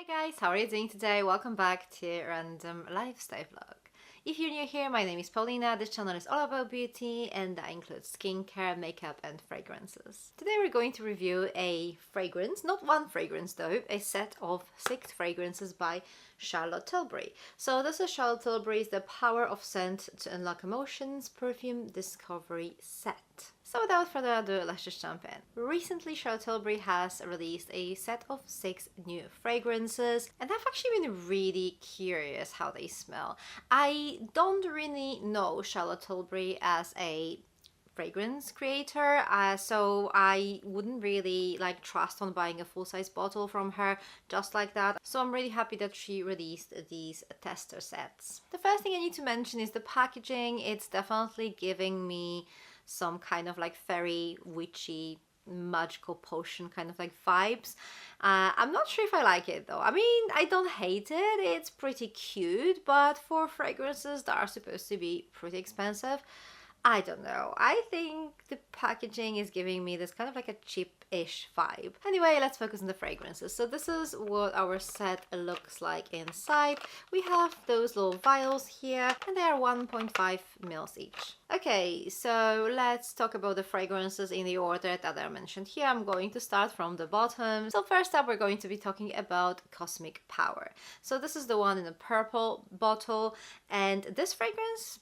Hi guys, how are you doing today? Welcome back to Random Lifestyle Vlog. If you're new here, my name is Paulina. This channel is all about beauty and that includes skincare, makeup and fragrances. Today we're going to review a fragrance, not one fragrance though, a set of 6 fragrances by Charlotte Tilbury. So this is Charlotte Tilbury's The Power of Scent to Unlock Emotions Perfume Discovery Set. So without further ado, let's just jump in. Recently, Charlotte Tilbury has released a set of 6 new fragrances, and I've actually been really curious how they smell. I don't really know Charlotte Tilbury as a fragrance creator, so I wouldn't really trust on buying a full-size bottle from her just like that. So I'm really happy that she released these tester sets. The first thing I need to mention is the packaging. It's definitely giving me some kind of fairy witchy magical potion kind of vibes. I'm not sure if I like it though. I mean, I don't hate it, it's pretty cute, but for fragrances that are supposed to be pretty expensive, I don't know. I think the packaging is giving me this kind of a cheap-ish vibe. Anyway, let's focus on the fragrances. So this is what our set looks like inside. We have those little vials here, and they are 1.5 mils each. Okay, so let's talk about the fragrances in the order that are mentioned here. I'm going to start from the bottom. So first up, we're going to be talking about Cosmic Power. So this is the one in a purple bottle, and this fragrance,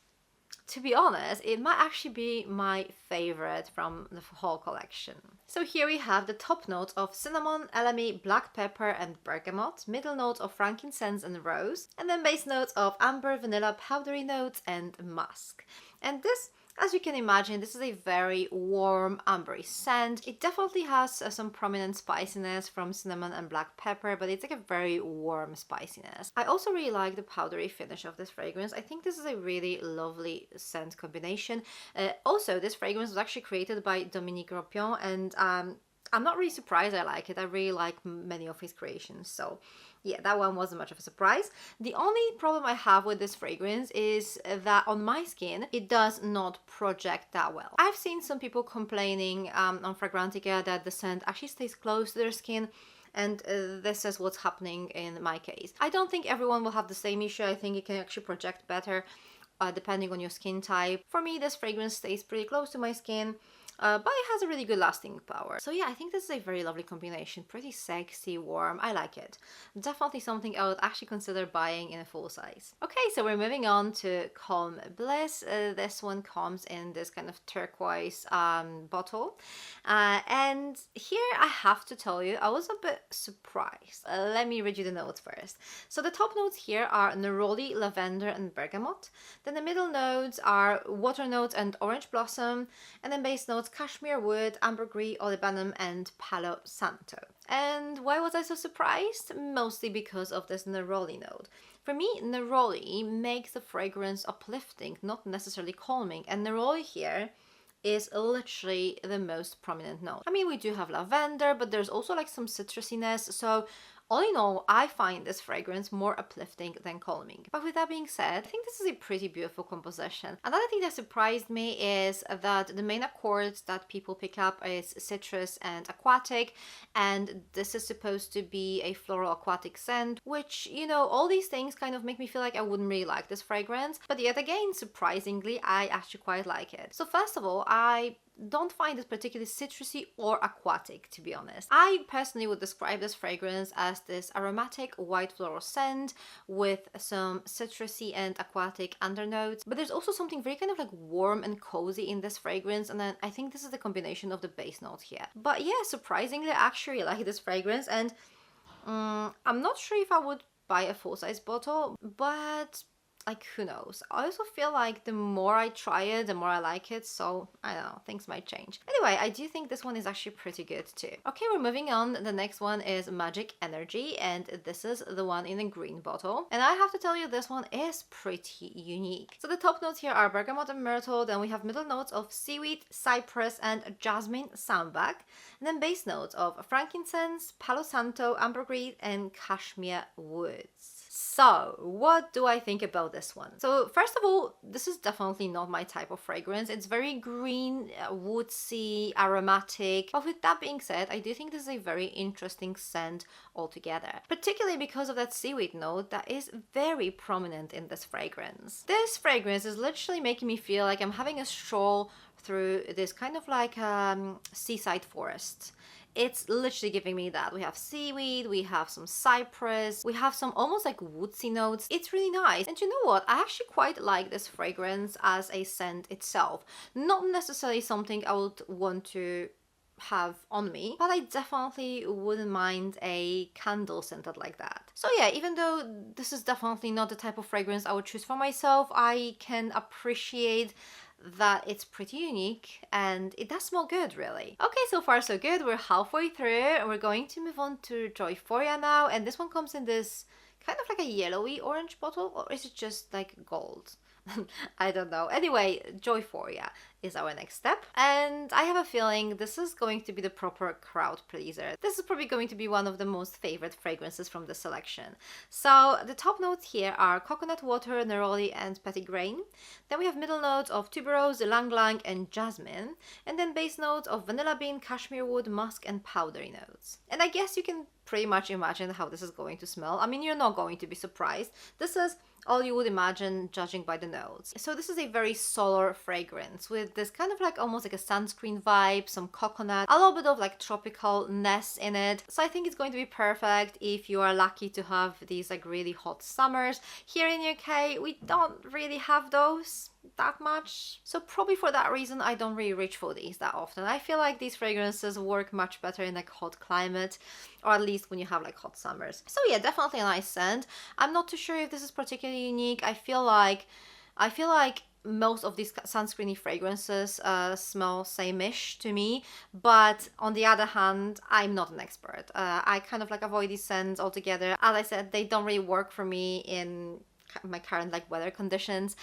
to be honest, it might actually be my favorite from the whole collection. So here we have the top notes of cinnamon, elemi, black pepper and bergamot, middle notes of frankincense and rose, and then base notes of amber, vanilla, powdery notes and musk. And this, as you can imagine, this is a very warm, ambery scent. It definitely has some prominent spiciness from cinnamon and black pepper, but it's a very warm spiciness. I also really like the powdery finish of this fragrance. I think this is a really lovely scent combination. Also, this fragrance was actually created by Dominique Ropion, and I'm not really surprised I like it. I really like many of his creations, so yeah, that one wasn't much of a surprise. The only problem I have with this fragrance is that on my skin, it does not project that well. I've seen some people complaining on Fragrantica that the scent actually stays close to their skin, and this is what's happening in my case. I don't think everyone will have the same issue. I think it can actually project better depending on your skin type. For me, this fragrance stays pretty close to my skin, but it has a really good lasting power. So yeah, I think this is a very lovely combination. Pretty sexy, warm. I like it. Definitely something I would actually consider buying in a full size. Okay, so we're moving on to Calm Bliss. This one comes in this kind of turquoise bottle. And here I have to tell you, I was a bit surprised. Let me read you the notes first. So the top notes here are neroli, lavender and bergamot. Then the middle notes are water notes and orange blossom. And then base notes cashmere wood, ambergris, olibanum and palo santo. And why was I so surprised? Mostly because of this neroli note. For me, neroli makes the fragrance uplifting, not necessarily calming, and neroli here is literally the most prominent note. I mean, we do have lavender, but there's also some citrusiness, so all in all, I find this fragrance more uplifting than calming. But with that being said, I think this is a pretty beautiful composition. Another thing that surprised me is that the main accords that people pick up is citrus and aquatic, and this is supposed to be a floral aquatic scent, which, you know, all these things kind of make me feel like I wouldn't really like this fragrance, but yet again, surprisingly, I actually quite like it. So first of all, I don't find it particularly citrusy or aquatic, to be honest. I personally would describe this fragrance as this aromatic white floral scent with some citrusy and aquatic undernotes, but there's also something very kind of warm and cozy in this fragrance, and then I think this is the combination of the base notes here. But yeah, surprisingly, I actually like this fragrance, and I'm not sure if I would buy a full-size bottle, but who knows. I also feel like the more I try it, the more I like it, so I don't know, things might change. Anyway, I do think this one is actually pretty good too. Okay, we're moving on. The next one is Magic Energy, and this is the one in a green bottle. And I have to tell you, this one is pretty unique. So the top notes here are bergamot and myrtle, then we have middle notes of seaweed, cypress and jasmine sambac, and then base notes of frankincense, palo santo, ambergris and cashmere woods. So, what do I think about about this one. So first of all, this is definitely not my type of fragrance. It's very green, woodsy, aromatic. But with that being said, I do think this is a very interesting scent altogether, particularly because of that seaweed note that is very prominent in this fragrance. This fragrance is literally making me feel like I'm having a stroll through this kind of like seaside forest. It's literally giving me that. We have seaweed, we have some cypress, we have some almost like woodsy notes. It's really nice. And you know what? I actually quite like this fragrance as a scent itself. Not necessarily something I would want to have on me, but I definitely wouldn't mind a candle scented like that. So yeah, even though this is definitely not the type of fragrance I would choose for myself, I can appreciate that it's pretty unique and it does smell good, really. Okay, so far so good. We're halfway through. We're going to move on to Joyphoria now, and this one comes in this kind of like a yellowy orange bottle, or is it just like gold? I don't know. Anyway, Joyphoria is our next step, and I have a feeling this is going to be the proper crowd pleaser. This is probably going to be one of the most favorite fragrances from the selection. So the top notes here are coconut water, neroli, and petitgrain. Then we have middle notes of tuberose, ylang ylang, and jasmine, and then base notes of vanilla bean, cashmere wood, musk, and powdery notes. And I guess you can pretty much imagine how this is going to smell. I mean, you're not going to be surprised. This is all you would imagine judging by the notes. So this is a very solar fragrance with this kind of like almost like a sunscreen vibe, some coconut, a little bit of like tropicalness in it. So I think it's going to be perfect if you are lucky to have these like really hot summers. Here in UK, we don't really have those that much. So probably for that reason, I don't really reach for these that often. I feel like these fragrances work much better in like hot climate, or at least when you have like hot summers. So yeah, definitely a nice scent. I'm not too sure if this is particularly unique. I feel like most of these sunscreeny fragrances smell same-ish to me, but on the other hand, I'm not an expert. I kind of like avoid these scents altogether. As I said, they don't really work for me in my current like weather conditions,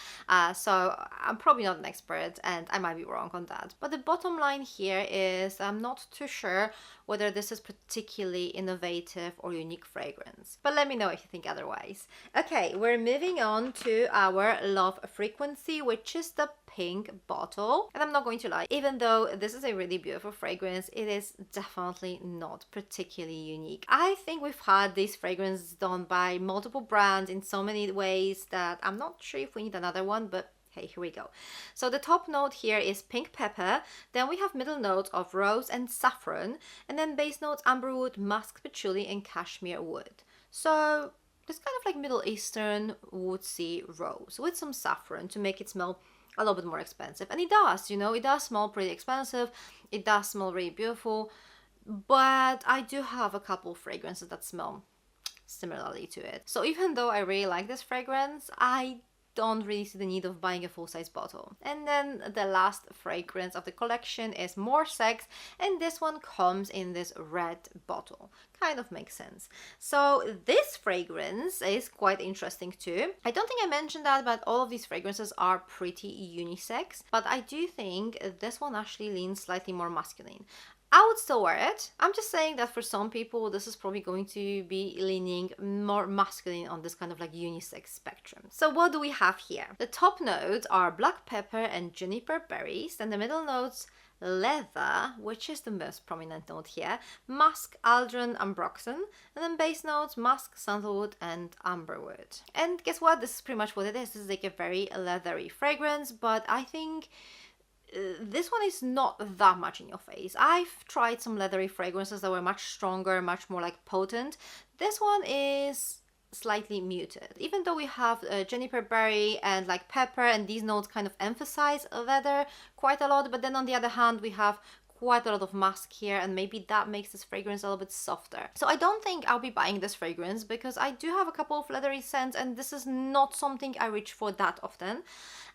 so I'm probably not an expert and I might be wrong on that. But the bottom line here is I'm not too sure whether this is particularly innovative or unique fragrance, but let me know if you think otherwise. Okay, we're moving on to our love frequency, which is the pink bottle. And I'm not going to lie, even though this is a really beautiful fragrance, it is definitely not particularly unique. I think we've had these fragrances done by multiple brands in so many ways that I'm not sure if we need another one, but hey, here we go. So the top note here is pink pepper, then we have middle notes of rose and saffron, and then base notes amberwood, musk, patchouli, and cashmere wood. So this kind of like Middle Eastern woodsy rose with some saffron to make it smell a little bit more expensive. And it does, you know, it does smell pretty expensive, it does smell really beautiful, but I do have a couple fragrances that smell similarly to it. So even though I really like this fragrance, I don't really see the need of buying a full-size bottle. And then the last fragrance of the collection is More Sex, and this one comes in this red bottle. Kind of makes sense. So this fragrance is quite interesting too. I don't think I mentioned that, but all of these fragrances are pretty unisex, but I do think this one actually leans slightly more masculine. I would still wear it. I'm just saying that for some people, this is probably going to be leaning more masculine on this kind of like unisex spectrum. So what do we have here? The top notes are black pepper and juniper berries, and the middle notes leather, which is the most prominent note here, musk, aldron, ambroxan, and then base notes musk, sandalwood, and amberwood. And guess what? This is pretty much what it is. This is like a very leathery fragrance, but I think this one is not that much in your face. I've tried some leathery fragrances that were much stronger, much more like potent. This one is slightly muted. Even though we have juniper berry and like pepper, and these notes kind of emphasize leather quite a lot, but then on the other hand we have quite a lot of musk here, and maybe that makes this fragrance a little bit softer. So I don't think I'll be buying this fragrance because I do have a couple of leathery scents, and this is not something I reach for that often.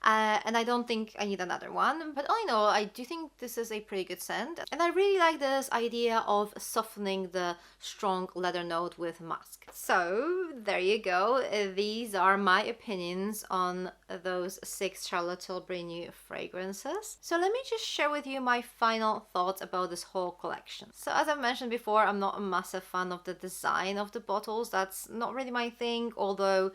And I don't think I need another one, but all in all, I do think this is a pretty good scent, and I really like this idea of softening the strong leather note with musk. So there you go. These are my opinions on those 6 Charlotte Tilbury new fragrances. So let me just share with you my final thoughts about this whole collection. So as I've mentioned before, I'm not a massive fan of the design of the bottles. That's not really my thing, although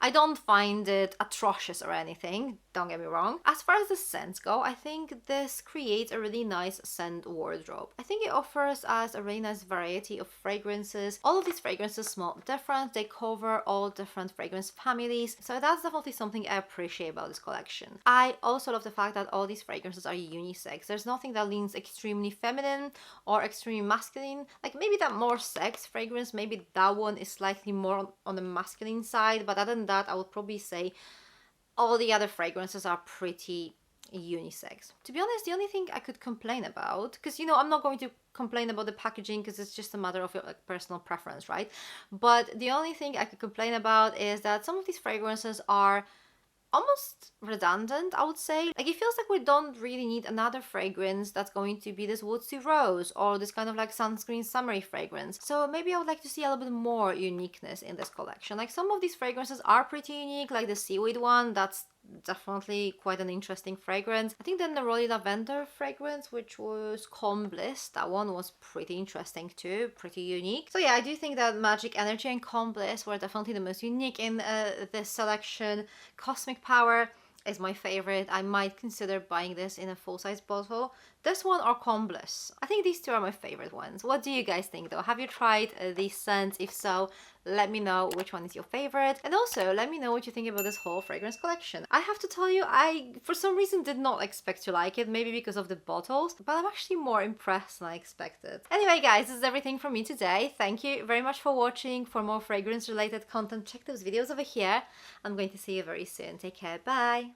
I don't find it atrocious or anything, don't get me wrong. As far as the scents go, I think this creates a really nice scent wardrobe. I think it offers us a really nice variety of fragrances. All of these fragrances smell different, they cover all different fragrance families, so that's definitely something I appreciate about this collection. I also love the fact that all these fragrances are unisex. There's nothing that leans extremely feminine or extremely masculine. Like maybe that more sex fragrance, maybe that one is slightly more on the masculine side, but other than that, I would probably say all the other fragrances are pretty unisex. To be honest, the only thing I could complain about, because you know, I'm not going to complain about the packaging because it's just a matter of your like personal preference, right? But the only thing I could complain about is that some of these fragrances are almost redundant, I would say. Like it feels like we don't really need another fragrance that's going to be this woodsy rose or this kind of like sunscreen summery fragrance. So maybe I would like to see a little bit more uniqueness in this collection. Like some of these fragrances are pretty unique, like the seaweed one, that's definitely quite an interesting fragrance. I think the neroli lavender fragrance, which was Calm Bliss, that one was pretty interesting too, pretty unique. So yeah, I do think that Magic Energy and Calm Bliss were definitely the most unique in this selection. Cosmic Power is my favorite. I might consider buying this in a full-size bottle. This one or Calm Bliss. I think these two are my favorite ones. What do you guys think though? Have you tried these scents? If so, let me know which one is your favorite. And also, let me know what you think about this whole fragrance collection. I have to tell you, I, for some reason, did not expect to like it. Maybe because of the bottles, but I'm actually more impressed than I expected. Anyway, guys, this is everything from me today. Thank you very much for watching. For more fragrance-related content, check those videos over here. I'm going to see you very soon. Take care. Bye.